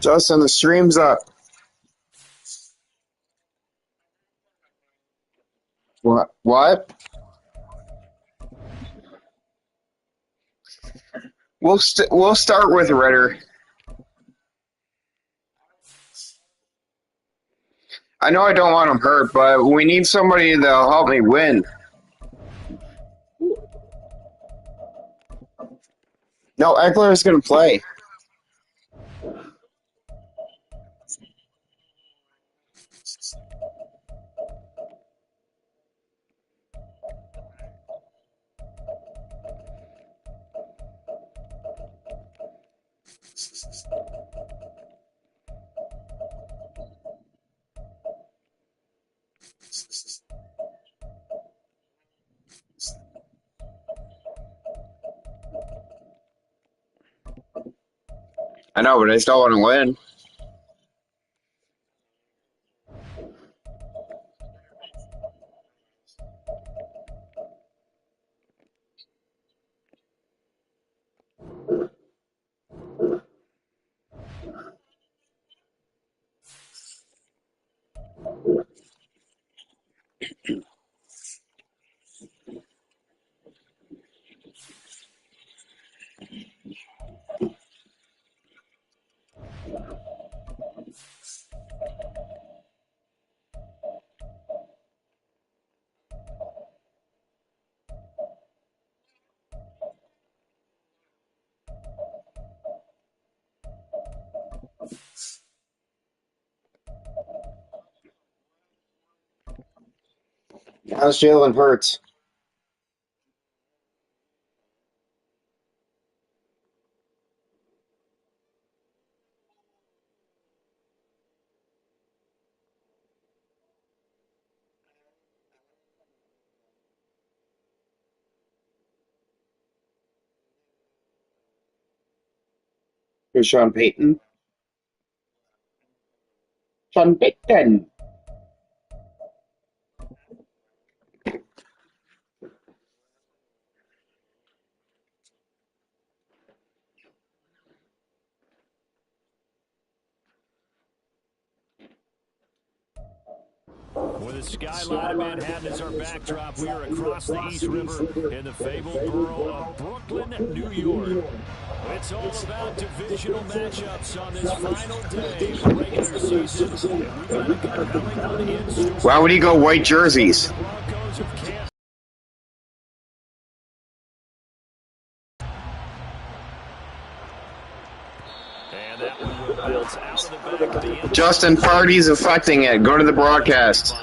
Justin, the stream's up. What? We'll start with Ritter. I know I don't want him hurt, but we need somebody that'll help me win. No, Eckler is going to play. I know, but I still want to win. How's Jalen Hurts? Who's Sean Payton? Sean Payton. With the skyline of Manhattan as our backdrop, we are across the East River in the fabled borough of Brooklyn, New York. It's all about divisional matchups on this final day of the regular season. We've got a compelling one in store. Why would he go white jerseys? And that one will bounce out of the back of the end. Justin, party's affecting it. Go to the broadcast.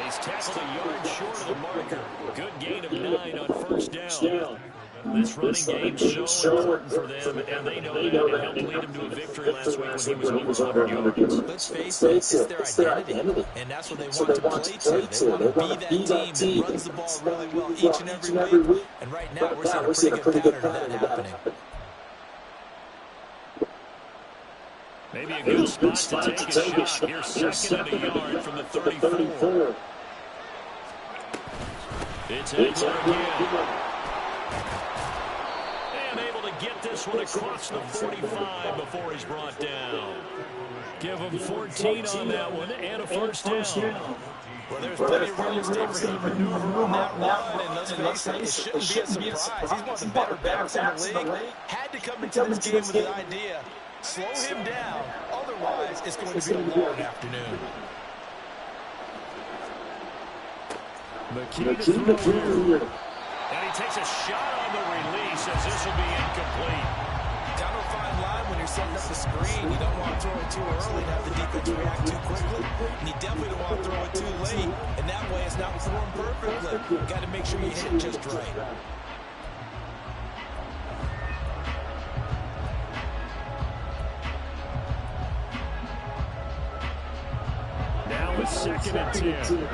He's tackled a yard short of the marker. Good gain of 9 on first down. This running game's so important for them, and they know that. It helped lead them to a victory last week when he was over 100 yards. Let's face it, it's their identity, and that's what they want to play to. They want to be that team that runs the ball really well each and every week, and right now we're seeing a pretty good pattern of that happening. Maybe a good spot to take a shot. Here, second and a yard from the 34. It's Eckler again. And able to get this one across the 45 before he's brought down. Give him 14 on that one and a first down. Well, there's plenty of real estate for him to maneuver on that run, and let's face it, it shouldn't be a surprise. He's one of the better backs in the league. Had to come into this game with an idea. Slow him down, otherwise it's going to be a long afternoon. McKee to throw here. And he takes a shot on the release as this will be incomplete. Down to a fine line when you're setting up the screen. You don't want to throw it too early and have the defense react too quickly. And you definitely don't want to throw it too late. And that way it's not formed perfectly. Got to make sure you hit it just right. Now it's 2nd and 10.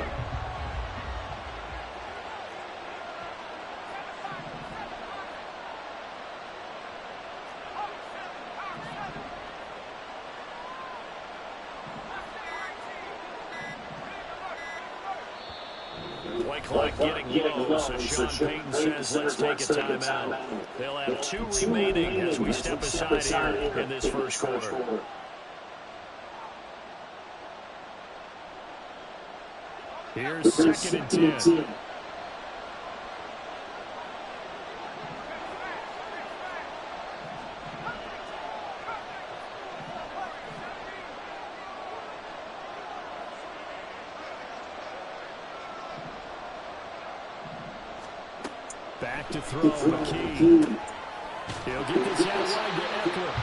Play clock getting low, so Sean Payton says let's take a timeout. They'll have 2 remaining as we step aside here in this first quarter. Here's 2nd and 10. Back to throw, McKee. He'll get this out wide to Eckler.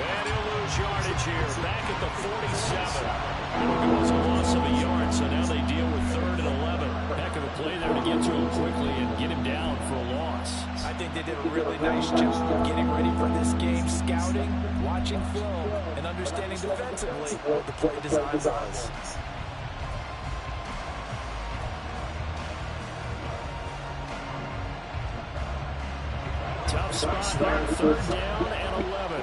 And he'll lose yardage here. Back at the 47. It'll go as a loss of a yard, so now they deal with 3rd and 11. Heck of a play there to get to him quickly and get him down for a loss. I think they did a really nice job getting ready for this game, scouting, watching film, and understanding defensively what the play design was. Tough spot there, 3rd down and 11.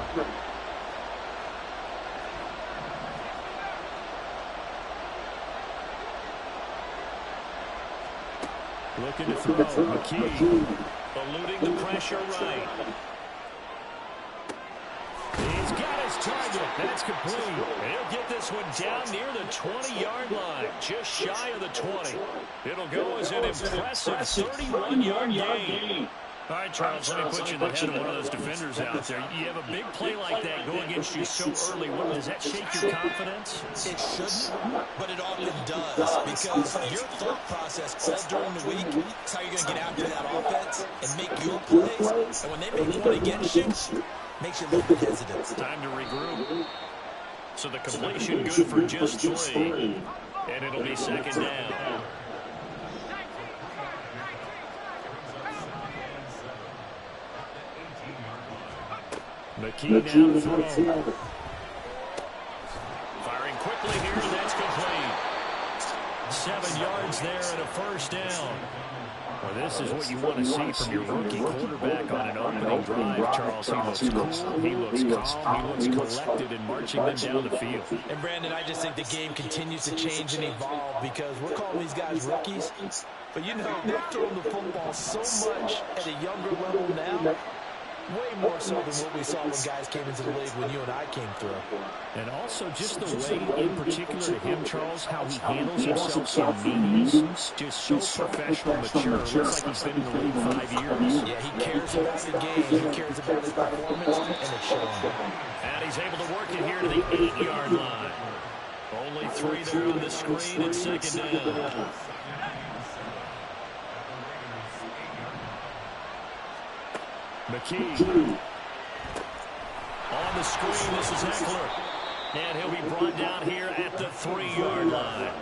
Looking to throw, McKee, eluding the pressure right. He's got his target, that's complete. And he'll get this one down near the 20-yard line, just shy of the 20. It'll go as an impressive 31-yard gain. All right, Charles, let me put you in the head of one of those defenders out there. You have a big play like that go against you so early. Does that shake your confidence? It shouldn't, but it often does, because your thought process all during the week is how you're going to get after that offense and make your plays. And when they make one against you, makes you a little bit hesitant. Time to regroup. So the completion good for just 3, and it'll be 2nd down. McKee now to throw. Firing quickly here, that's complete. 7 yards there and a first down. Well, this is what you want to see from your rookie quarterback on an opening drive, Charles. He looks cool, he looks calm, he looks collected in marching them down the field. And, Brandon, I just think the game continues to change and evolve because we're calling these guys rookies. But, you know, they've thrown the football so much at a younger level now. Way more so than what we saw when guys came into the league when you and I came through. And also just the way, in particular to him, Charles, how he handles himself in meetings. Just so professional, mature. Looks like he's been in the league 5 years. Yeah, he cares about the game. He cares about his performance, and it's showing. And he's able to work it here to the 8-yard line. Only 3 there on the screen and 2nd down. McKee. On the screen, this is Eckler. And he'll be brought down here at the 3-yard line.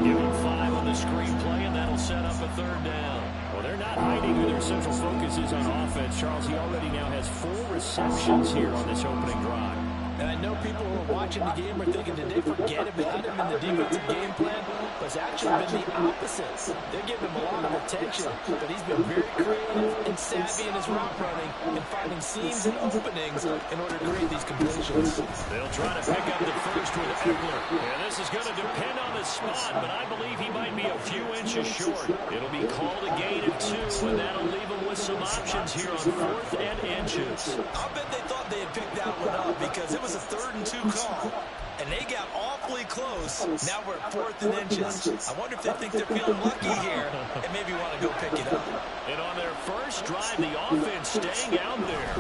Give him 5 on the screen play, and that'll set up a 3rd down. Well, they're not hiding who their central focus is on offense. Charles, he already now has 4 receptions here on this opening drive. And I know people who are watching the game are thinking, did they forget about him in the defensive game plan? But it's actually been the opposite. They're giving him a lot of attention, but he's been very creative and savvy in his route running and finding seams and openings in order to create these completions. They'll try to pick up the first with Eckler. And this is going to depend on the spot, but I believe he might be a few inches short. It'll be called a gain of 2, and that'll leave him with some options here on 4th and inches. I'll bet they thought they had picked that one up because it was a 3rd and 2 call, and they got awfully close. Now we're at 4th and inches. I wonder if they think they're feeling lucky here and maybe want to go pick it up. And on their first drive, the offense staying out there.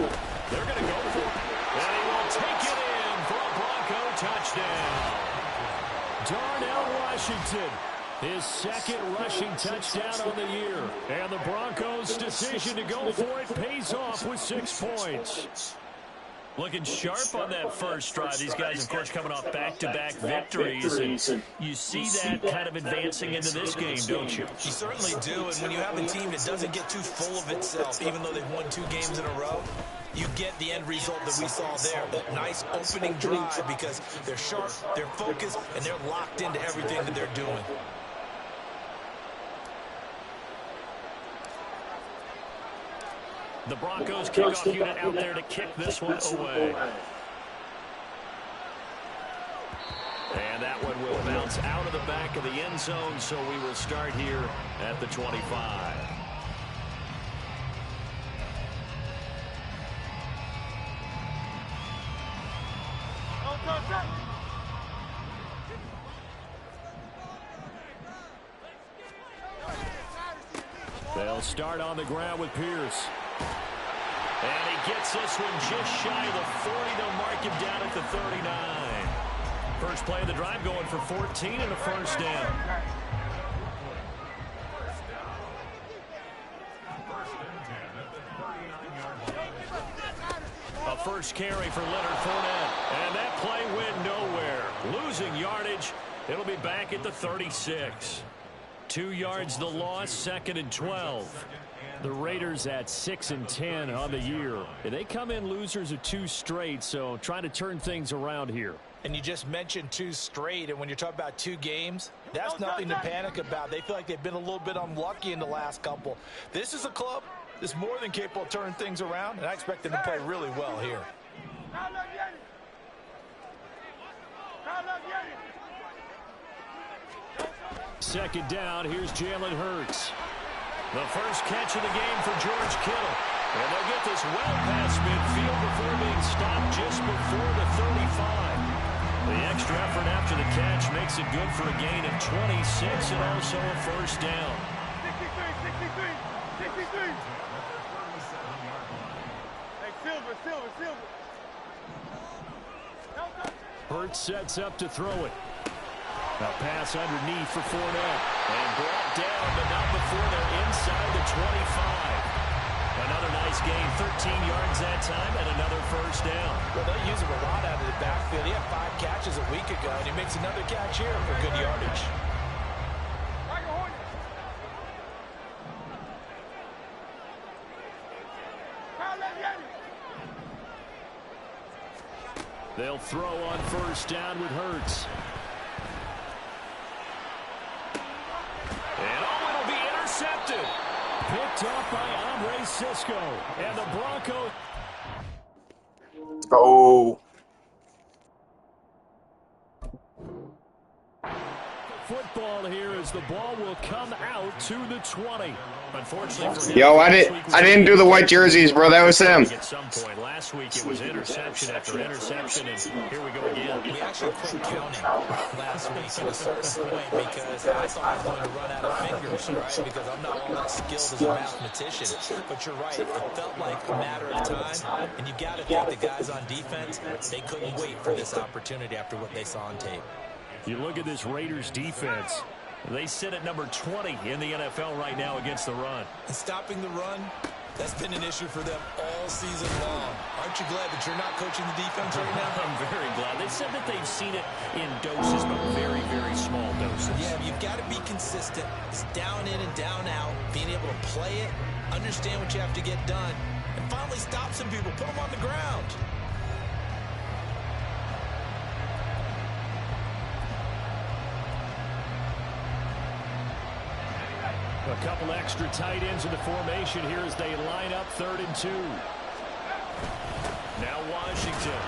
They're going to go for it. And he will take it in for a Bronco touchdown. Donnell Washington, his 2nd rushing touchdown on the year. And the Broncos' decision to go for it pays off with 6 points. Looking sharp on that first drive. These guys, of course, coming off back-to-back victories. And you see that kind of advancing into this game, don't you? You certainly do. And when you have a team that doesn't get too full of itself, even though they've won 2 games in a row, you get the end result that we saw there. That nice opening drive because they're sharp, they're focused, and they're locked into everything that they're doing. The Broncos kickoff unit out there to kick this one away. And that one will bounce out of the back of the end zone, so we will start here at the 25. They'll start on the ground with Pierce. And he gets this one just shy of the 40. They'll mark him down at the 39. First play of the drive going for 14 and a first down. A first carry for Leonard Fournette. And that play went nowhere. Losing yardage. It'll be back at the 36. 2 yards the loss, 2nd and 12. The Raiders at 6-10 on the year. And they come in losers of 2 straight, so trying to turn things around here. And you just mentioned 2 straight, and when you're talking about 2 games, that's nothing to panic about. They feel like they've been a little bit unlucky in the last couple. This is a club that's more than capable of turning things around, and I expect them to play really well here. Second down, here's Jalen Hurts. The first catch of the game for George Kittle. And they'll get this well past midfield before being stopped just before the 35. The extra effort after the catch makes it good for a gain of 26 and also a first down. 63. Hey, Silver. Hurts sets up to throw it. A pass underneath for Fournette. And brought down, but not before they're inside the 25. Another nice gain, 13 yards that time, and another first down. Well, they'll use him a lot out of the backfield. He had 5 catches a week ago, and he makes another catch here for good yardage. They'll throw on first down with Hurts. And it'll be intercepted. Picked off by Andre Cisco. And the Broncos. Oh. Football here as the ball will come out to the 20. Unfortunately for him, Yo, I didn't do the white jerseys, bro. That was him. At some point last week, it was interception after interception, and here we go again. We actually quit counting last week at a certain point because I thought I was going to run out of fingers, right? Because I'm not all that skilled as a mathematician. But you're right. It felt like a matter of time, and you got to think the guys on defense, they couldn't wait for this opportunity after what they saw on tape. You look at this Raiders defense. They sit at number 20 in the NFL right now against the run. And stopping the run, that's been an issue for them all season long. Aren't you glad that you're not coaching the defense right now? I'm very glad. They said that they've seen it in doses, but very, very small doses. Yeah, you've got to be consistent. It's down in and down out, being able to play it, understand what you have to get done, and finally stop some people, put them on the ground. A couple extra tight ends in the formation here as they line up 3rd and 2. Now Washington.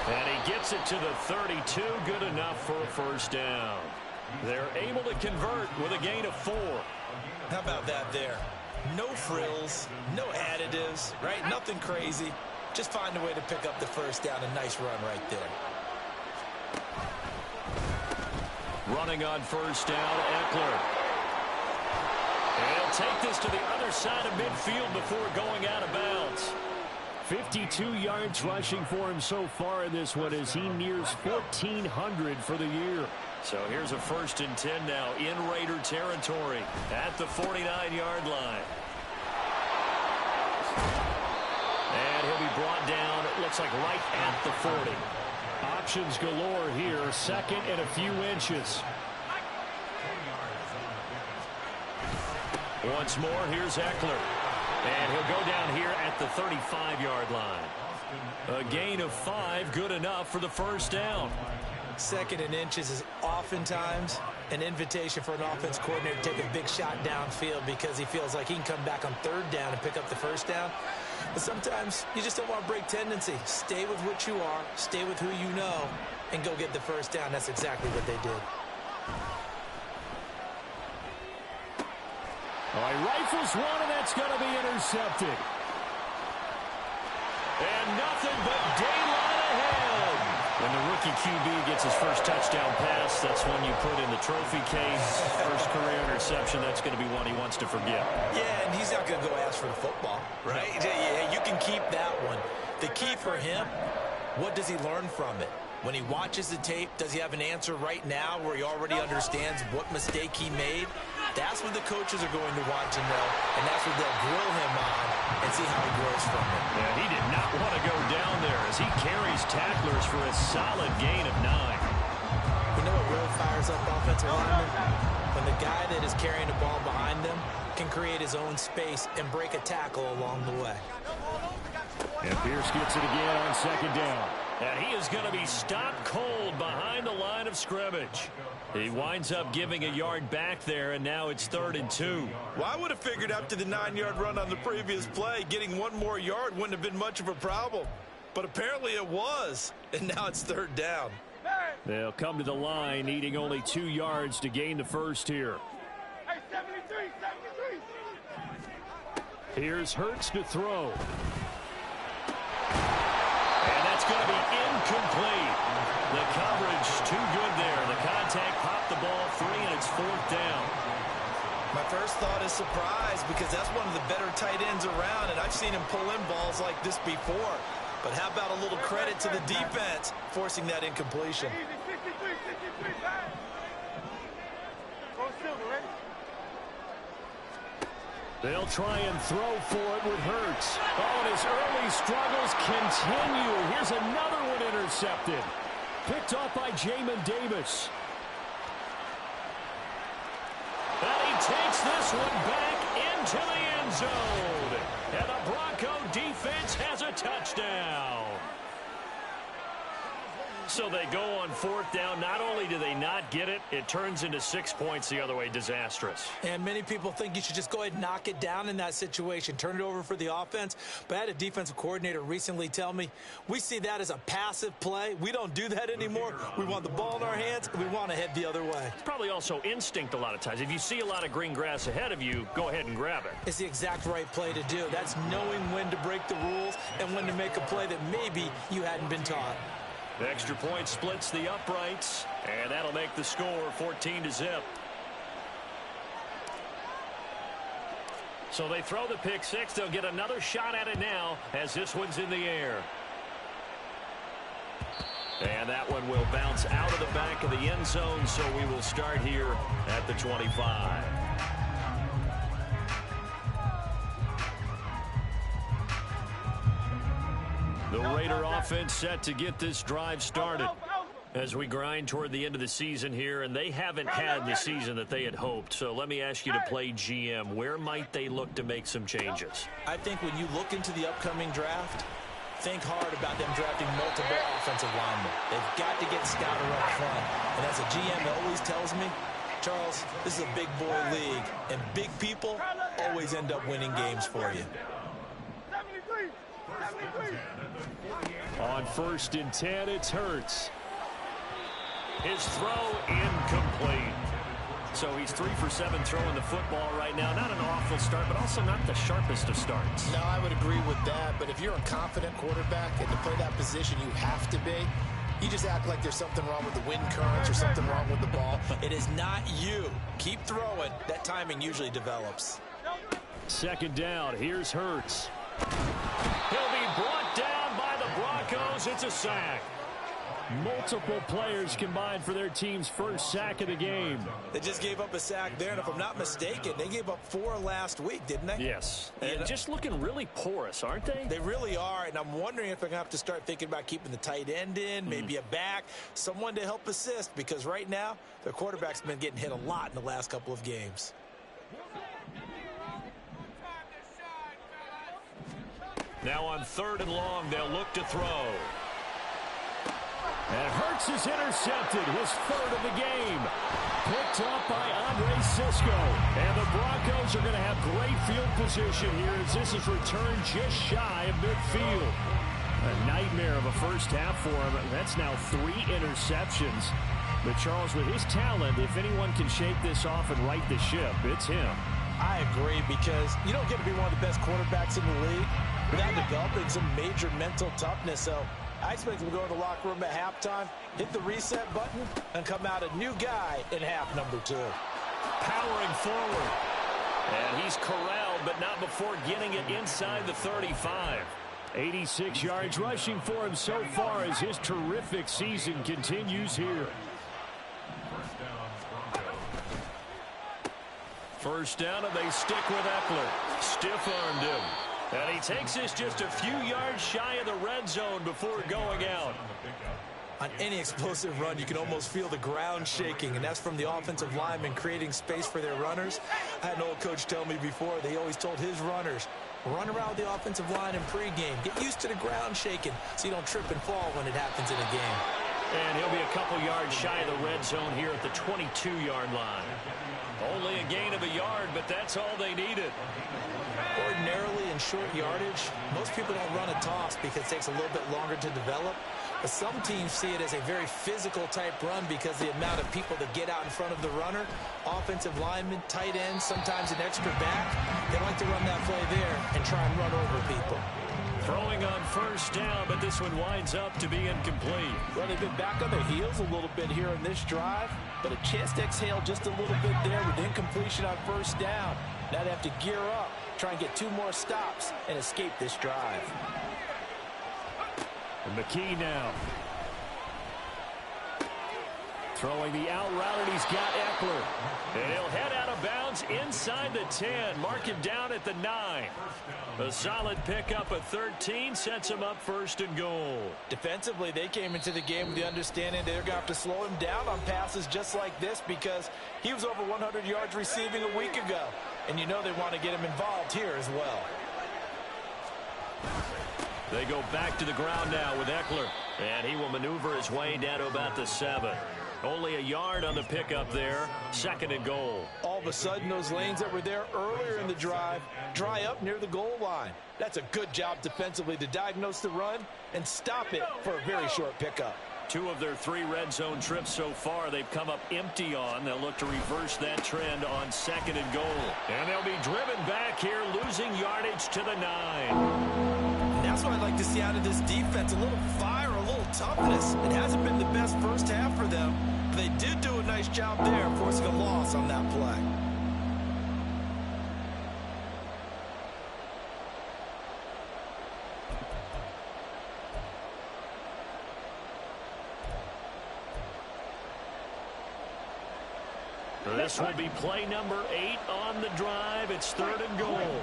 And he gets it to the 32. Good enough for a first down. They're able to convert with a gain of 4. How about that there? No frills, no additives, right? Nothing crazy. Just find a way to pick up the first down. A nice run right there. Running on first down, Eckler. He'll take this to the other side of midfield before going out of bounds. 52 yards rushing for him so far in this one as he nears 1,400 for the year. So here's a 1st and 10 now in Raider territory at the 49-yard line. And he'll be brought down, it looks like right at the 40. Options galore here, 2nd and a few inches. Once more, here's Eckler. And he'll go down here at the 35-yard line. A gain of 5, good enough for the first down. 2nd and inches is oftentimes an invitation for an offense coordinator to take a big shot downfield because he feels like he can come back on 3rd down and pick up the first down. But sometimes you just don't want to break tendency. Stay with what you are, stay with who you know, and go get the first down. That's exactly what they did. All right, rifles one, and that's going to be intercepted. And nothing but daylight ahead. When the rookie QB gets his first touchdown pass, that's one you put in the trophy case. First career interception, that's going to be one he wants to forget. Yeah, and he's not going to go ask for the football, right? Yeah, you can keep that one. The key for him, what does he learn from it? When he watches the tape, does he have an answer right now where he already understands what mistake he made? That's what the coaches are going to want to know, and that's what they'll grill him on and see how he grows from it. And he did not want to go down there as he carries tacklers for a solid gain of 9. You know what really fires up offensive linemen? When the guy that is carrying the ball behind them can create his own space and break a tackle along the way. And Pierce gets it again on 2nd down. And he is going to be stopped cold behind the line of scrimmage. He winds up giving a yard back there, and now it's 3rd and 2. Well, I would have figured after the 9-yard run on the previous play, getting one more yard wouldn't have been much of a problem. But apparently it was, and now it's 3rd down. They'll come to the line, needing only 2 yards to gain the first here. Hey, 73, 73. Here's Hurts to throw. And that's going to be incomplete. The coverage too good there. The contact popped the ball free, and it's 4th down. My first thought is surprise because that's one of the better tight ends around, and I've seen him pull in balls like this before. But how about a little credit to the defense forcing that incompletion? Easy, 63, 63, back. Go Silver, ready? They'll try and throw for it with Hurts. Oh, and his early struggles continue. Here's another one intercepted. Picked off by Jamin Davis. And he takes this one back into the end zone. And the Bronco defense has a touchdown. So they go on 4th down. Not only do they not get it, it turns into 6 points the other way. Disastrous. And many people think you should just go ahead and knock it down in that situation. Turn it over for the offense. But I had a defensive coordinator recently tell me, we see that as a passive play. We don't do that anymore. We want the ball in our hands, and we want to head the other way. It's probably also instinct a lot of times. If you see a lot of green grass ahead of you, go ahead and grab it. It's the exact right play to do. That's knowing when to break the rules and when to make a play that maybe you hadn't been taught. The extra point splits the uprights, and that'll make the score 14-0. So they throw the pick six. They'll get another shot at it now as this one's in the air. And that one will bounce out of the back of the end zone, so we will start here at the 25. The Raider offense set to get this drive started as we grind toward the end of the season here, and they haven't had the season that they had hoped. So let me ask you to play GM. Where might they look to make some changes? I think when you look into the upcoming draft, think hard about them drafting multiple offensive linemen. They've got to get stouter up front. And as a GM always tells me, Charles, this is a big boy league, and big people always end up winning games for you. 73. 73. On 1st and 10, it's Hurts. His throw incomplete. So he's 3 for 7 throwing the football right now. Not an awful start, but also not the sharpest of starts. No, I would agree with that. But if you're a confident quarterback and to play that position, you have to be. You just act like there's something wrong with the wind currents or something wrong with the ball. It is not you. Keep throwing. That timing usually develops. 2nd down. Here's Hurts. He'll be brought down by the Broncos. It's a sack. Multiple players combined for their team's first sack of the game. They just gave up a sack there, and if I'm not mistaken, they gave up 4 last week, didn't they? Yes. And just looking really porous, aren't they? They really are, and I'm wondering if they're going to have to start thinking about keeping the tight end in, maybe a back, someone to help assist, because right now, their quarterback's been getting hit a lot in the last couple of games. Now on 3rd and long, they'll look to throw. And Hurts is intercepted, his 3rd of the game. Picked up by Andre Sisco. And the Broncos are going to have great field position here as this is returned just shy of midfield. A nightmare of a first half for him. That's now 3 interceptions. But Charles, with his talent, if anyone can shake this off and right the ship, it's him. I agree, because you don't get to be one of the best quarterbacks in the league without developing some major mental toughness. So I expect him to go to the locker room at halftime, hit the reset button, and come out a new guy in half number 2. Powering forward. And he's corralled, but not before getting it inside the 35. 86 yards rushing for him so far as his terrific season continues here. First down, and they stick with Eckler. Stiff-armed him. And he takes this just a few yards shy of the red zone before going out. On any explosive run, you can almost feel the ground shaking, and that's from the offensive linemen creating space for their runners. I had an old coach tell me before, they always told his runners, run around the offensive line in pregame. Get used to the ground shaking so you don't trip and fall when it happens in a game. And he'll be a couple yards shy of the red zone here at the 22-yard line. Only a gain of a yard, but that's all they needed. Ordinarily in short yardage, most people don't run a toss because it takes a little bit longer to develop. But some teams see it as a very physical type run because the amount of people that get out in front of the runner, offensive linemen, tight ends, sometimes an extra back, they like to run that play there and try and run over people. Throwing on first down, but this one winds up to be incomplete. Well, they've been back on their heels a little bit here in this drive, but a chance to exhale just a little bit there with incompletion on first down. Now they have to gear up, try and get 2 more stops, and escape this drive. And McKee now. Throwing the out route, and he's got Eckler. And he'll head out of bounds inside the 10. Mark him down at the 9. A solid pickup at 13 sets him up 1st and goal. Defensively, they came into the game with the understanding they're going to have to slow him down on passes just like this because he was over 100 yards receiving a week ago. And you know they want to get him involved here as well. They go back to the ground now with Eckler. And he will maneuver his way down to about the 7. Only a yard on the pickup there. 2nd and goal. All of a sudden, those lanes that were there earlier in the drive dry up near the goal line. That's a good job defensively to diagnose the run and stop it for a very short pickup. 2 of their 3 red zone trips so far they've come up empty on. They'll look to reverse that trend on 2nd and goal. And they'll be driven back here, losing yardage to the 9. And that's what I'd like to see out of this defense. A little fire, a little toughness. It hasn't been the best first half for them, but they did do a nice job there, forcing a loss on that play. This will be play number 8 on the drive. It's 3rd and goal.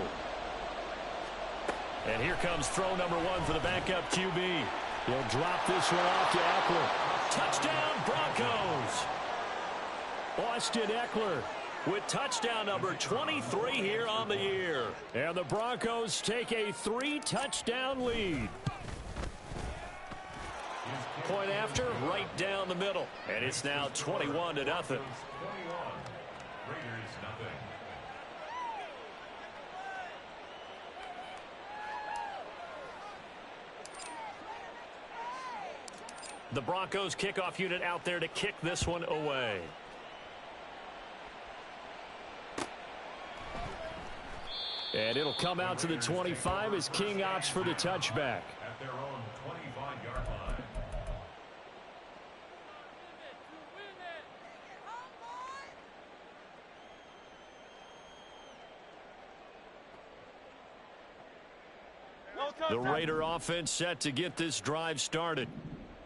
And here comes throw number 1 for the backup QB. He'll drop this one off to Eckler. Touchdown, Broncos! Austin Eckler with touchdown number 23 here on the year. And the Broncos take a 3-touchdown lead. Point after, right down the middle. And it's now 21-0. The Broncos kickoff unit out there to kick this one away. And it'll come out to the 25 as King opts for the touchback. At their own 25-yard line. The Raider offense set to get this drive started.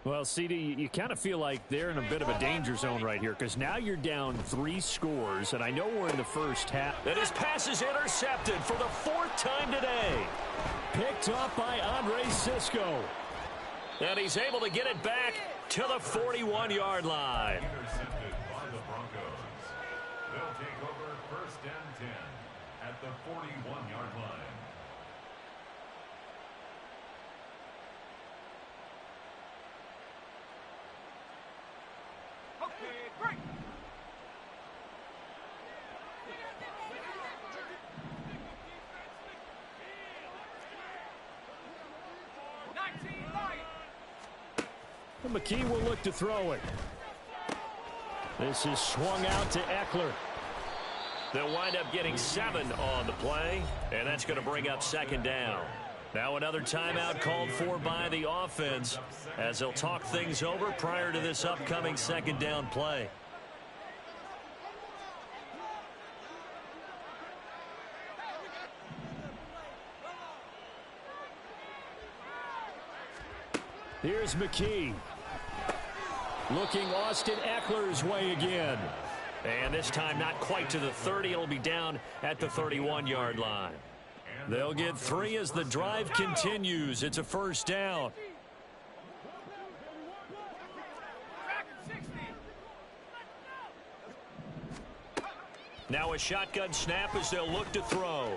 Well, CD, you kind of feel like they're in a bit of a danger zone right here because now you're down 3 scores, and I know we're in the first half. And his pass is intercepted for the 4th time today. Picked up by Andre Sisco. And he's able to get it back to the 41-yard line. Intercepted by the Broncos. They'll take over 1st and 10 at the 41-yard line. And McKee will look to throw it. This is swung out to Eckler. They'll wind up getting 7 on the play, and that's going to bring up 2nd down. Now another timeout called for by the offense as they'll talk things over prior to this upcoming 2nd down play. Here's McKee. Looking Austin Eckler's way again. And this time not quite to the 30. It'll be down at the 31-yard line. They'll get 3 as the drive continues. It's a 1st down. Now a shotgun snap as they'll look to throw.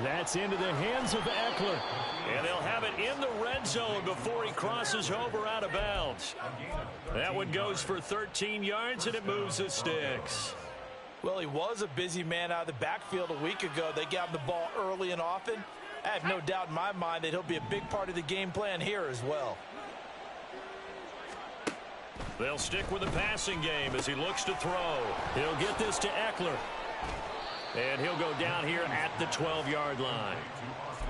That's into the hands of Eckler. And they'll have it in the red zone before he crosses over out of bounds. That one goes for 13 yards, and it moves the sticks. Well, he was a busy man out of the backfield a week ago. They got him the ball early and often. I have no doubt in my mind that he'll be a big part of the game plan here as well. They'll stick with the passing game as he looks to throw. He'll get this to Eckler. And he'll go down here at the 12-yard line.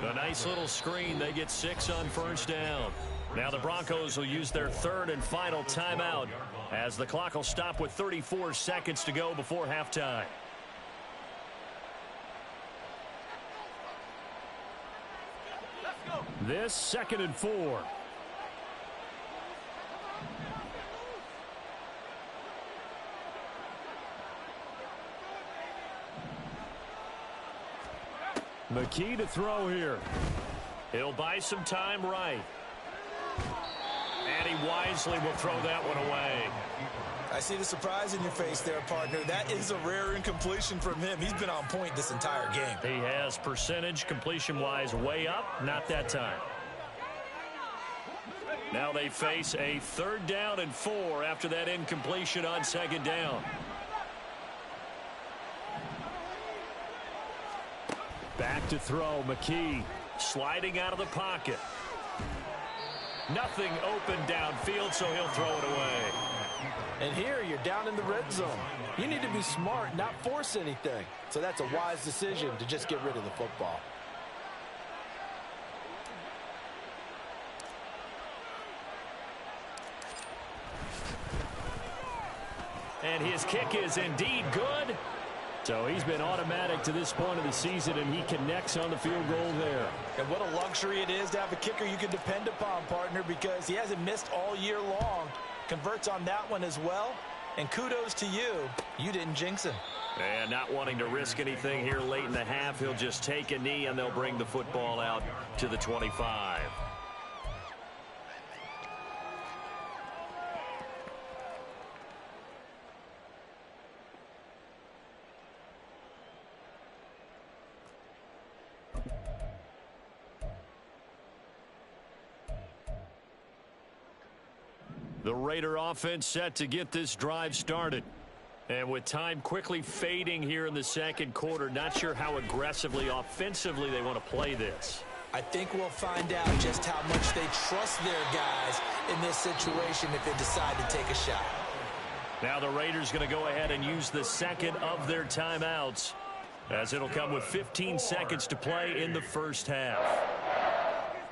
A nice little screen. They get 6 on 1st down. Now the Broncos will use their 3rd and final timeout as the clock will stop with 34 seconds to go before halftime. This 2nd and 4. McKee to throw here. He'll buy some time right. And he wisely will throw that one away. I see the surprise in your face there, partner. That is a rare incompletion from him. He's been on point this entire game. He has percentage completion-wise way up. Not that time. Now they face a 3rd down and 4 after that incompletion on 2nd down. Back to throw, McKee. Sliding out of the pocket. Nothing open downfield, so he'll throw it away. And here you're down in the red zone. You need to be smart, not force anything. So that's a wise decision to just get rid of the football. And his kick is indeed good. So he's been automatic to this point of the season, and he connects on the field goal there. And what a luxury it is to have a kicker you can depend upon, partner, because he hasn't missed all year long. Converts on that one as well. And kudos to you. You didn't jinx him. And not wanting to risk anything here late in the half, he'll just take a knee, and they'll bring the football out to the 25. The Raider offense set to get this drive started. And with time quickly fading here in the 2nd quarter, not sure how aggressively, offensively they want to play this. I think we'll find out just how much they trust their guys in this situation if they decide to take a shot. Now the Raiders going to go ahead and use the second of their timeouts, as it'll come with 15 seconds to play in the first half.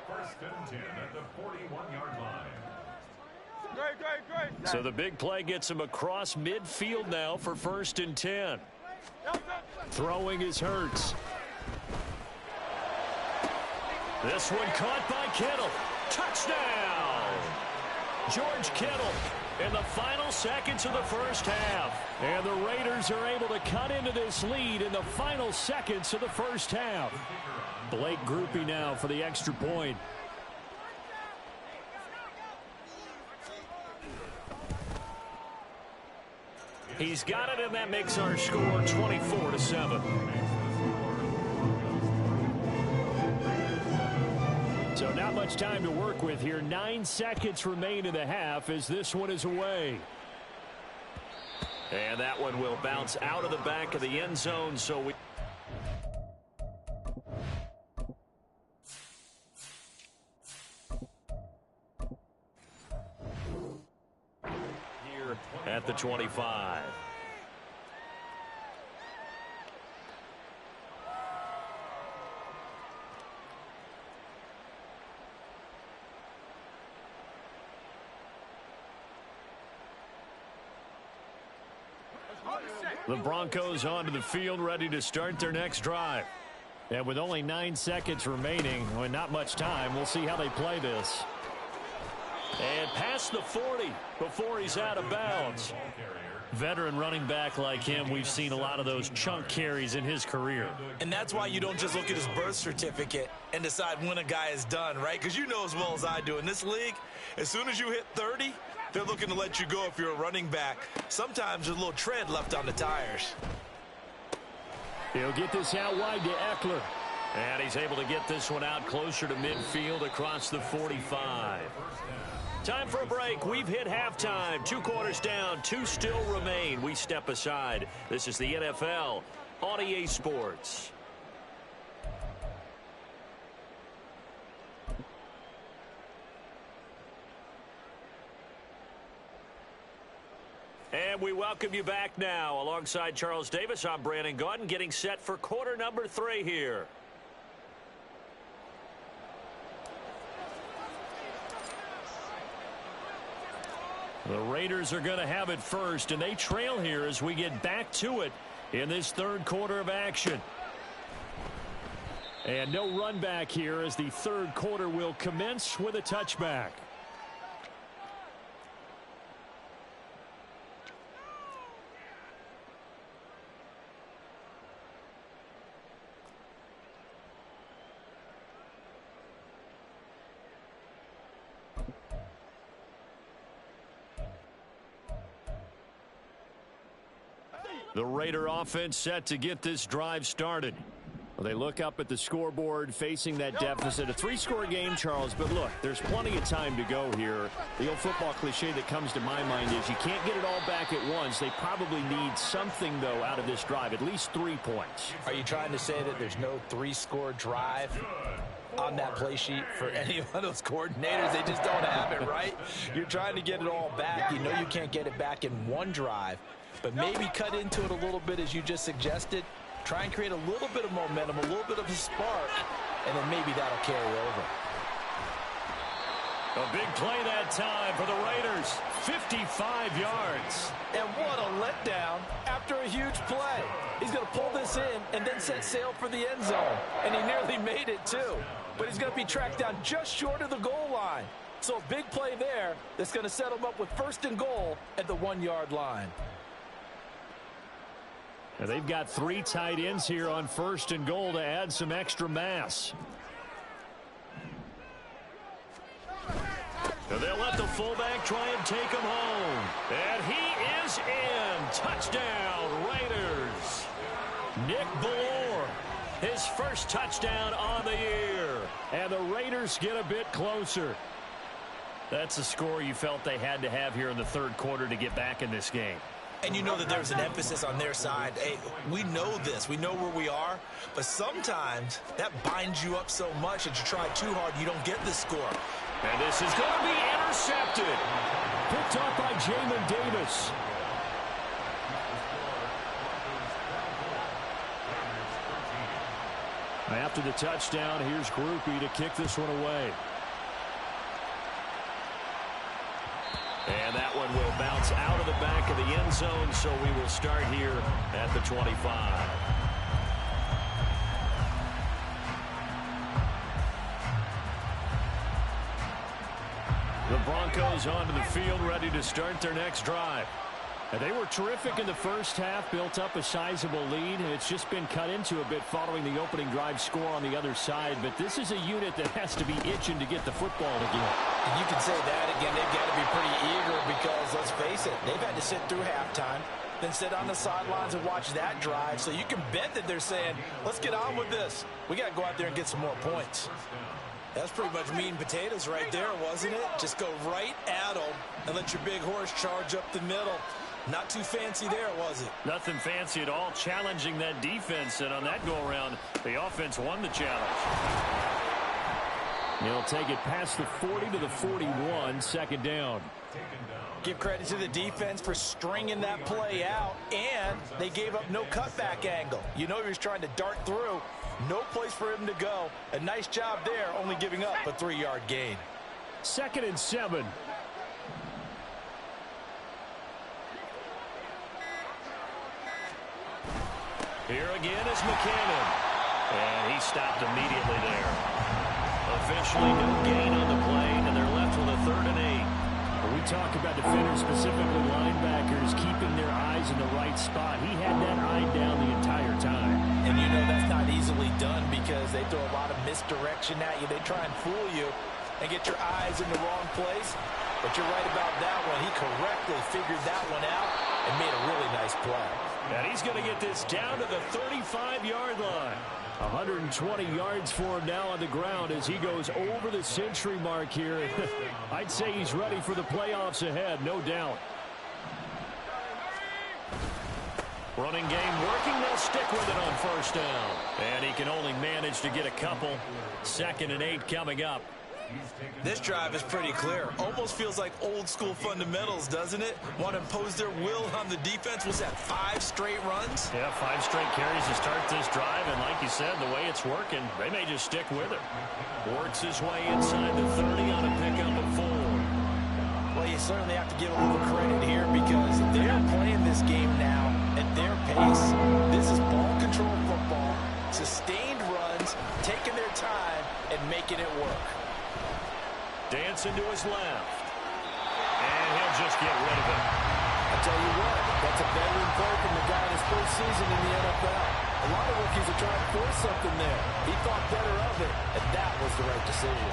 First and 10 at the 41-yard line. Great. So the big play gets him across midfield now for first and 10. Throwing is Hurts. This one caught by Kittle. Touchdown! George Kittle in the final seconds of the first half. And the Raiders are able to cut into this lead in the final seconds of the first half. Blake Groupie now for the extra point. He's got it, and that makes our score 24-7. So not much time to work with here. 9 seconds remain in the half as this one is away. And that one will bounce out of the back of the end zone. So we... here at the 25. The Broncos onto the field, ready to start their next drive. And with only 9 seconds remaining, and not much time, we'll see how they play this. And past the 40 before he's out of bounds. Veteran running back like him, we've seen a lot of those chunk carries in his career. And that's why you don't just look at his birth certificate and decide when a guy is done, right? Because you know as well as I do, in this league, as soon as you hit 30, they're looking to let you go if you're a running back. Sometimes there's a little tread left on the tires. He'll get this out wide to Eckler. And he's able to get this one out closer to midfield across the 45. Time for a break. We've hit halftime. 2 quarters down, 2 still remain. We step aside. This is the NFL on EA Sports. And we welcome you back now. Alongside Charles Davis, I'm Brandon Gaudin, getting set for quarter number 3 here. The Raiders are going to have it first, and they trail here as we get back to it in this third quarter of action. And no run back here as the third quarter will commence with a touchback. The Raider offense set to get this drive started. Well, they look up at the scoreboard facing that deficit. A 3-score game, Charles, but look, there's plenty of time to go here. The old football cliche that comes to my mind is you can't get it all back at once. They probably need something, though, out of this drive, at least 3 points. Are you trying to say that there's no 3-score drive on that play sheet for any of those coordinators? They just don't have it, right? You're trying to get it all back. You know you can't get it back in one drive. But maybe cut into it a little bit as you just suggested. Try and create a little bit of momentum, a little bit of a spark, and then maybe that'll carry over. A big play that time for the Raiders. 55 yards. And what a letdown after a huge play. He's going to pull this in and then set sail for the end zone. And he nearly made it too. But he's going to be tracked down just short of the goal line. So a big play there that's going to set him up with first and goal at the 1-yard line. Now they've got 3 tight ends here on first and goal to add some extra mass. And they'll let the fullback try and take him home. And he is in. Touchdown, Raiders. Nick Ballore, his first touchdown on the year. And the Raiders get a bit closer. That's a score you felt they had to have here in the third quarter to get back in this game. And you know that there's an emphasis on their side. Hey, we know this. We know where we are. But sometimes that binds you up so much that you try too hard, you don't get the score. And this is going to be intercepted. Picked up by Jamin Davis. After the touchdown, here's Groupie to kick this one away. And that one will bounce out of the back of the end zone, so we will start here at the 25. The Broncos onto the field, ready to start their next drive. And they were terrific in the first half, built up a sizable lead, and it's just been cut into a bit following the opening drive score on the other side. But this is a unit that has to be itching to get the football again. And you can say that again. They've got to be pretty eager because, let's face it, they've had to sit through halftime, then sit on the sidelines and watch that drive. So you can bet that they're saying, let's get on with this. We got to go out there and get some more points. That's pretty much meat and potatoes right there, wasn't it? Just go right at them and let your big horse charge up the middle. Not too fancy there, was it? Nothing fancy at all, challenging that defense. And on that go-around, the offense won the challenge. He'll take it past the 40 to the 41, second down. Give credit to the defense for stringing that play out, and they gave up no cutback angle. You know he was trying to dart through. No place for him to go. A nice job there, only giving up a 3-yard gain. 2nd and 7. Here again is McCannon. And he stopped immediately there. Officially no gain on the play, and they're left with a 3rd and 8. When we talk about defenders, specifically linebackers, keeping their eyes in the right spot, he had that eye down the entire time. And you know that's not easily done because they throw a lot of misdirection at you. They try and fool you and get your eyes in the wrong place. But you're right about that one. He correctly figured that one out and made a really nice play. And he's going to get this down to the 35-yard line. 120 yards for him now on the ground as he goes over the century mark here. I'd say he's ready for the playoffs ahead, no doubt. Running game working. They'll stick with it on 1st down. And he can only manage to get a couple. 2nd and 8 coming up. This drive is pretty clear. Almost feels like old school fundamentals, doesn't it? Want to impose their will on the defense. Was that 5 straight runs? Yeah, 5 straight carries to start this drive. And like you said, the way it's working, they may just stick with it. Works his way inside the 30 on a pickup of 4. Well, you certainly have to give a little credit here because they're playing this game now at their pace. This is ball control football, sustained runs, taking their time and making it work. Dancing to his left. And he'll just get rid of it. I tell you what, that's a veteran play from the guy in his first season in the NFL. A lot of rookies are trying to force something there. He thought better of it, and that was the right decision.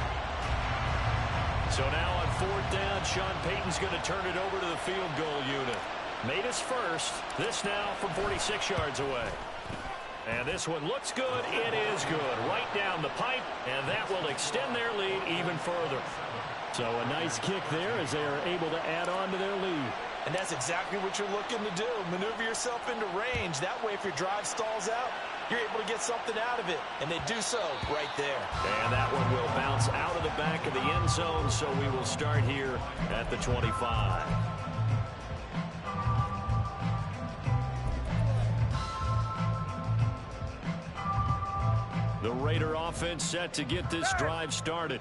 So now on 4th down, Sean Payton's going to turn it over to the field goal unit. Made his first. This now from 46 yards away. And this one looks good. It is good. Right down the pipe, and that will extend their lead even further. So a nice kick there as they are able to add on to their lead. And that's exactly what you're looking to do. Maneuver yourself into range. That way, if your drive stalls out, you're able to get something out of it. And they do so right there. And that one will bounce out of the back of the end zone, so we will start here at the 25. The Raider offense set to get this drive started.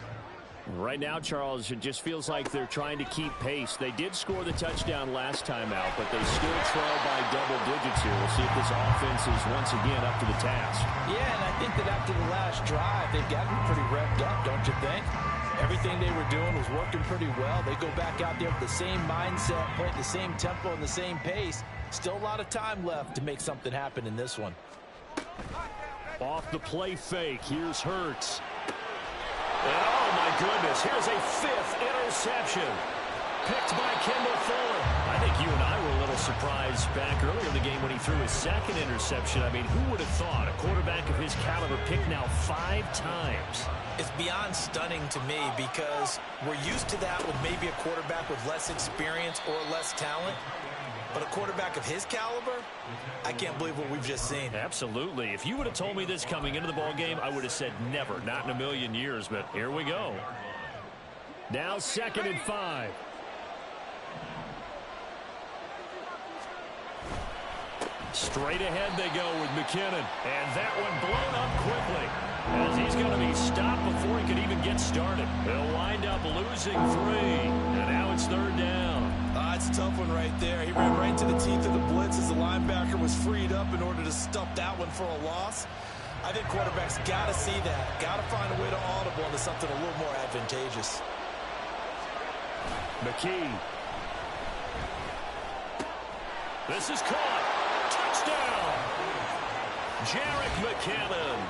Right now, Charles, it just feels like they're trying to keep pace. They did score the touchdown last time out, but they still trail by double digits here. We'll see if this offense is once again up to the task. Yeah, and I think that after the last drive, they've gotten pretty revved up, don't you think? Everything they were doing was working pretty well. They go back out there with the same mindset, playing the same tempo and the same pace. Still a lot of time left to make something happen in this one. Off the play fake, here's Hurts. And oh my goodness, here's a 5th interception. Picked by Kendall Fuller. I think you and I were a little surprised back earlier in the game when he threw his 2nd interception. I mean, who would have thought a quarterback of his caliber picked now 5 times? It's beyond stunning to me because we're used to that with maybe a quarterback with less experience or less talent. But a quarterback of his caliber, I can't believe what we've just seen. Absolutely. If you would have told me this coming into the ball game, I would have said never, not in a million years. But here we go. Now 2nd and 5. Straight ahead they go with McKinnon. And that one blown up quickly, as he's going to be stopped before he could even get started. They'll wind up losing 3. And now it's 3rd down. It's a tough one right there. He ran right to the teeth of the blitz as the linebacker was freed up in order to stuff that one for a loss. I think quarterbacks got to see that. Got to find a way to audible into something a little more advantageous. McKee. This is caught. Touchdown. Jerick McKinnon.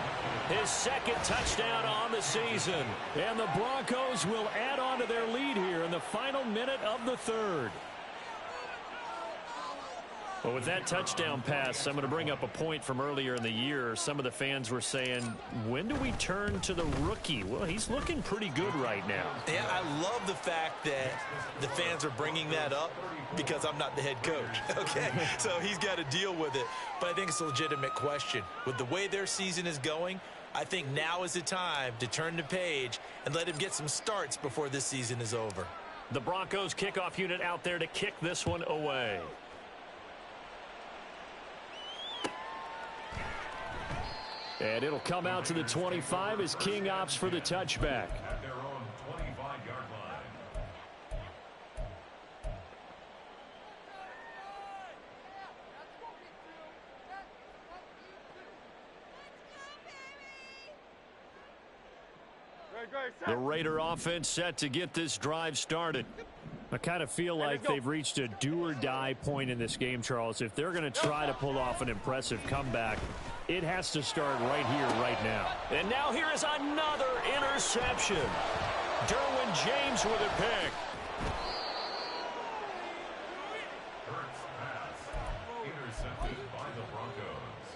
His 2nd touchdown on the season. And the Broncos will add on to their lead here in the final minute of the 3rd. Well, with that touchdown pass, I'm going to bring up a point from earlier in the year. Some of the fans were saying, when do we turn to the rookie? Well, he's looking pretty good right now. Yeah, I love the fact that the fans are bringing that up because I'm not the head coach, okay? So he's got to deal with it. But I think it's a legitimate question. With the way their season is going, I think now is the time to turn the page and let him get some starts before this season is over. The Broncos kickoff unit out there to kick this one away. And it'll come out to the 25 as King opts for the touchback. At their own 25-yard line. The Raider offense set to get this drive started. I kind of feel like they've reached a do-or-die point in this game, Charles. If they're going to try to pull off an impressive comeback, it has to start right here, right now. And now here is another interception. Derwin James with a pick. Hurts pass. Intercepted by the Broncos.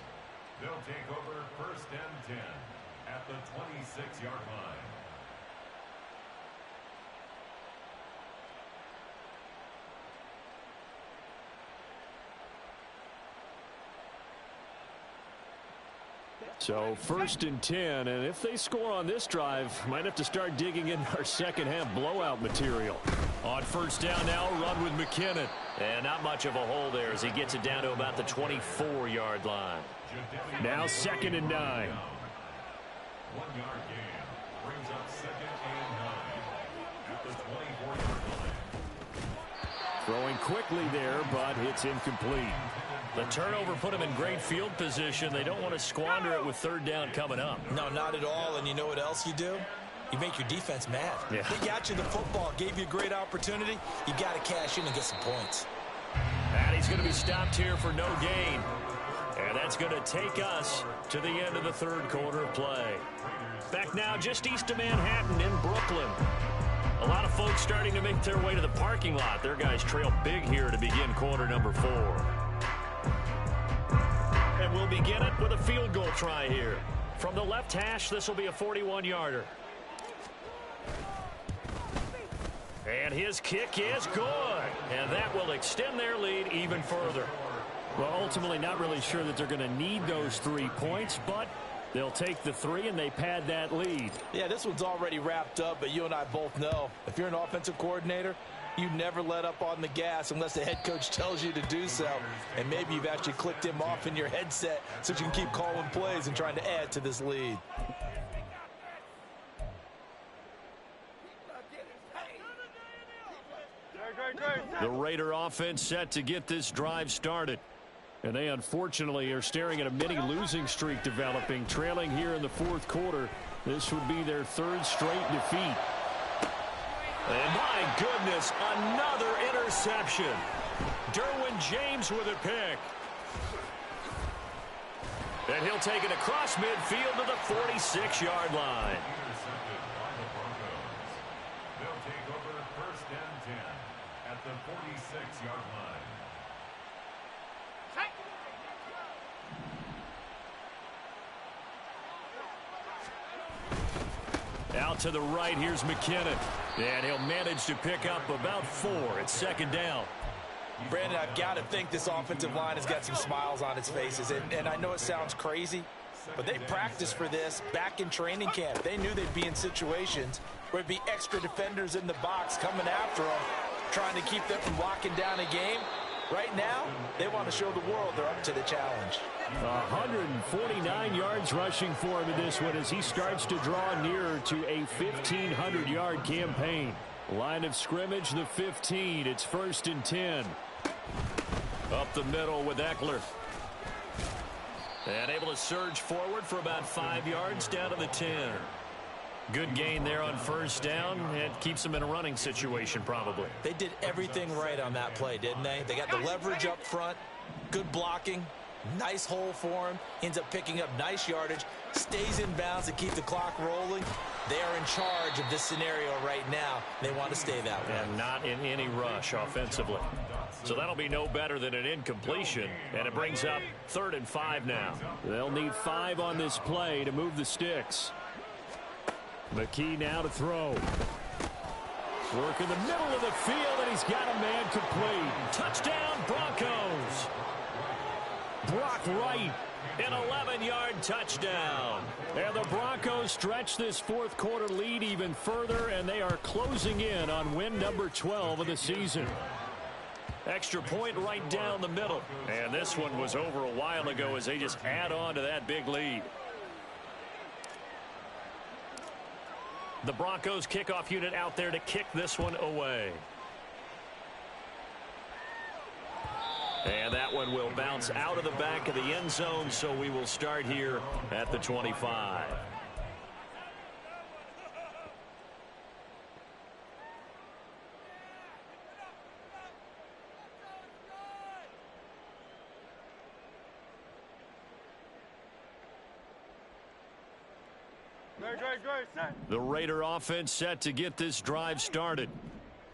They'll take over 1st and 10 at the 26-yard line. So 1st and 10, and if they score on this drive, might have to start digging in our second half blowout material. On 1st down now, run with McKinnon. And not much of a hole there as he gets it down to about the 24-yard line. Now 2nd and 9. 1-yard gain brings up 2nd and 9 at the 24-yard line. Throwing quickly there, but it's incomplete. The turnover put him in great field position. They don't want to squander it with 3rd down coming up. No, not at all. And you know what else you do? You make your defense mad. Yeah. They got you the football, gave you a great opportunity. You got to cash in and get some points. And he's going to be stopped here for no gain. And that's going to take us to the end of the 3rd quarter of play. Back now just east of Manhattan in Brooklyn. A lot of folks starting to make their way to the parking lot. Their guys trail big here to begin quarter number 4. And we'll begin it with a field goal try here. From the left hash, this will be a 41-yarder. And his kick is good. And that will extend their lead even further. Well, ultimately not really sure that they're going to need those 3 points, but they'll take the 3 and they pad that lead. Yeah, this one's already wrapped up, but you and I both know if you're an offensive coordinator, you never let up on the gas unless the head coach tells you to do so. And maybe you've actually clicked him off in your headset so you can keep calling plays and trying to add to this lead. The Raider offense set to get this drive started. And they unfortunately are staring at a mini losing streak developing, trailing here in the 4th quarter. This would be their 3rd straight defeat. And my goodness, another interception. Derwin James with a pick. And he'll take it across midfield to the 46-yard line. Intercepted by the Broncos. They'll take over 1st and 10 at the 46-yard line. Out to the right, here's McKinnon. And he'll manage to pick up about 4 at 2nd down. Brandon, I've got to think this offensive line has got some smiles on its faces. And I know it sounds crazy, but they practiced for this back in training camp. They knew they'd be in situations where it'd be extra defenders in the box coming after them, trying to keep them from locking down a game. Right now, they want to show the world they're up to the challenge. 149 yards rushing for him in this one as he starts to draw nearer to a 1,500-yard campaign. Line of scrimmage, the 15. It's 1st and 10. Up the middle with Eckler. And able to surge forward for about 5 yards down to the 10. Good gain there on 1st down, and keeps them in a running situation probably. They did everything right on that play, didn't they? They got the leverage up front, good blocking, nice hole for him, ends up picking up nice yardage, stays in bounds to keep the clock rolling. They are in charge of this scenario right now. They want to stay that way. And not in any rush offensively. So that'll be no better than an incompletion, and it brings up 3rd and 5 now. They'll need 5 on this play to move the sticks. McKee now to throw. Work in the middle of the field, and he's got a man complete. Touchdown, Broncos. Brock Wright, an 11-yard touchdown. And the Broncos stretch this 4th quarter lead even further, and they are closing in on win number 12 of the season. Extra point right down the middle. And this one was over a while ago as they just add on to that big lead. The Broncos kickoff unit out there to kick this one away. And that one will bounce out of the back of the end zone, so we will start here at the 25. The Raider offense set to get this drive started.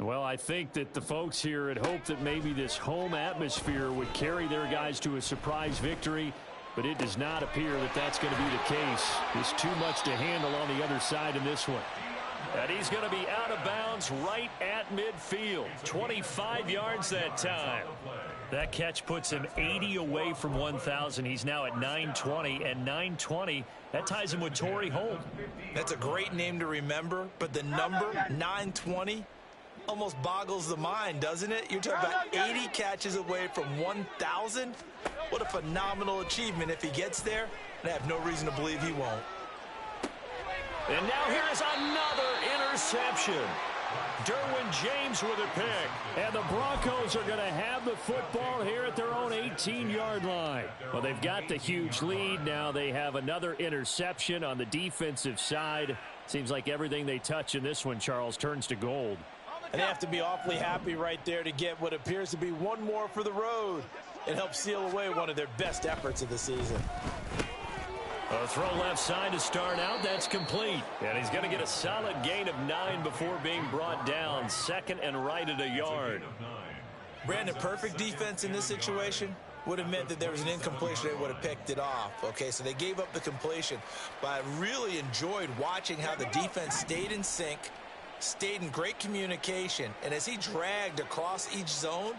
Well, I think that the folks here had hoped that maybe this home atmosphere would carry their guys to a surprise victory, but it does not appear that that's going to be the case. There's too much to handle on the other side in this one. And he's going to be out of bounds right at midfield. 25 yards that time. That catch puts him 80 away from 1,000. He's now at 920, and 920, that ties him with Torrey Holt. That's a great name to remember, but the number, 920, almost boggles the mind, doesn't it? You're talking about 80 catches away from 1,000. What a phenomenal achievement if he gets there, and I have no reason to believe he won't. And now here is another interception. Derwin James with a pick. And the Broncos are going to have the football here at their own 18-yard line. Well, they've got the huge lead. Now they have another interception on the defensive side. Seems like everything they touch in this one, Charles, turns to gold. And they have to be awfully happy right there to get what appears to be one more for the road. It helps seal away one of their best efforts of the season. A throw left side to start out. That's complete. And he's going to get a solid gain of 9 before being brought down. 2nd and right at a yard. Brandon, perfect defense in this situation would have meant that there was an incompletion. They would have picked it off. Okay, so they gave up the completion. But I really enjoyed watching how the defense stayed in sync, stayed in great communication. And as he dragged across each zone,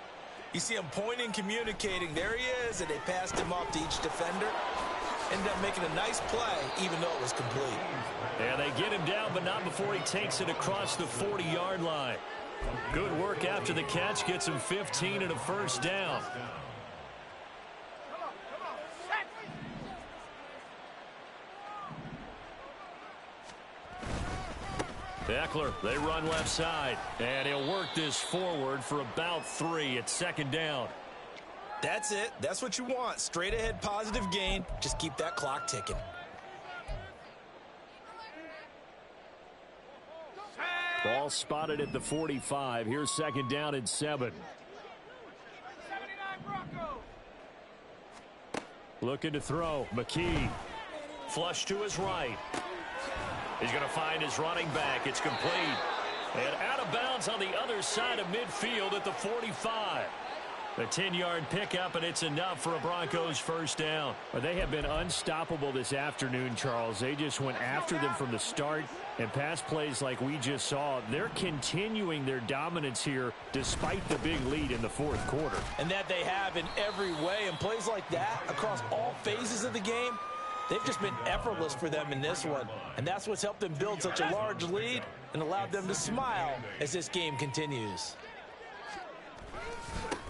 you see him pointing, communicating. There he is, and they passed him off to each defender. Ended up making a nice play, even though it was complete. And they get him down, but not before he takes it across the 40-yard line. Good work after the catch. Gets him 15 and a 1st down. Eckler, they run left side. And he'll work this forward for about 3 at 2nd down. That's it. That's what you want. Straight ahead positive gain. Just keep that clock ticking. Ball spotted at the 45. Here's 2nd down and 7. Looking to throw. McKee. Flush to his right. He's going to find his running back. It's complete. And out of bounds on the other side of midfield at the 45. A 10-yard pickup, and it's enough for a Broncos first down. Well, they have been unstoppable this afternoon, Charles. They just went after them from the start, and pass plays like we just saw. They're continuing their dominance here despite the big lead in the fourth quarter. And that they have in every way. And plays like that across all phases of the game, they've just been effortless for them in this one. And that's what's helped them build such a large lead and allowed them to smile as this game continues.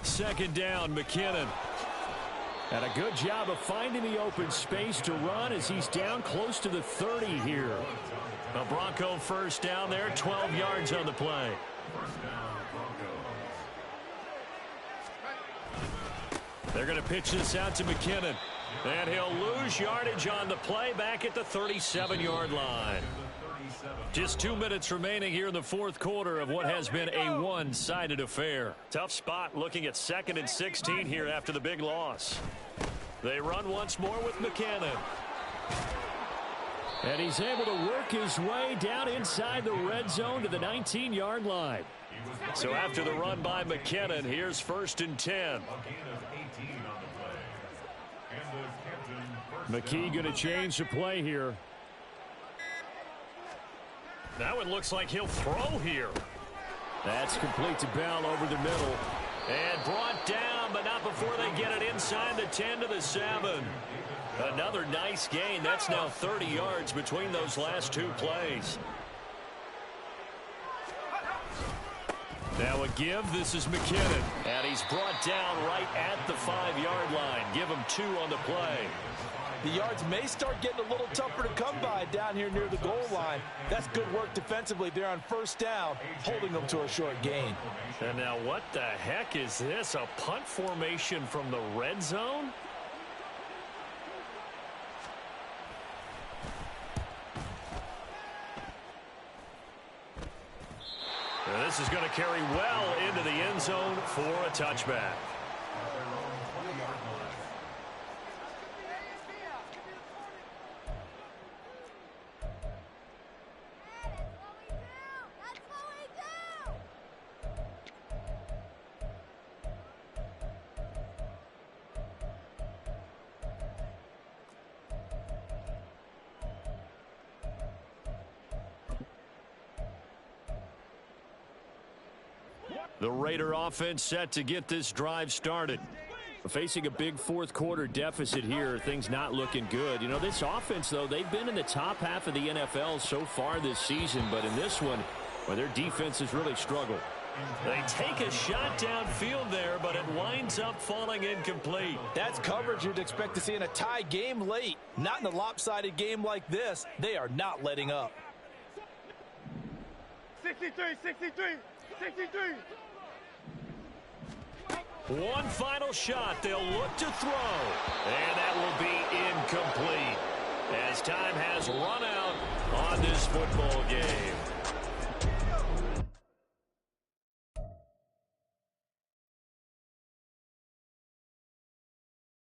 Second down, McKinnon. And a good job of finding the open space to run as he's down close to the 30 here. A Bronco first down there, 12 yards on the play. They're going to pitch this out to McKinnon. And he'll lose yardage on the play back at the 37-yard line. Just 2 minutes remaining here in the fourth quarter of what has been a one-sided affair. Tough spot looking at 2nd and 16 here after the big loss. They run once more with McKinnon. And he's able to work his way down inside the red zone to the 19-yard line. So after the run by McKinnon, here's 1st and 10. McKee going to change the play here. Now it looks like he'll throw here. That's complete to Bell over the middle. And brought down, but not before they get it inside the 10 to the 7. Another nice gain. That's now 30 yards between those last two plays. Now a give. This is McKinnon. And he's brought down right at the 5-yard line. Give him 2 on the play. The yards may start getting a little tougher to come by down here near the goal line. That's good work defensively there on first down, holding them to a short gain. And now what the heck is this? A punt formation from the red zone? And this is going to carry well into the end zone for a touchback. The Raider offense set to get this drive started. Facing a big fourth quarter deficit here, things not looking good. You know, this offense, though, they've been in the top half of the NFL so far this season, but in this one, well, their defense has really struggled. They take a shot downfield there, but it winds up falling incomplete. That's coverage you'd expect to see in a tie game late. Not in a lopsided game like this. They are not letting up. 63, 63, 63. One final shot. They'll look to throw. And that will be incomplete as time has run out on this football game.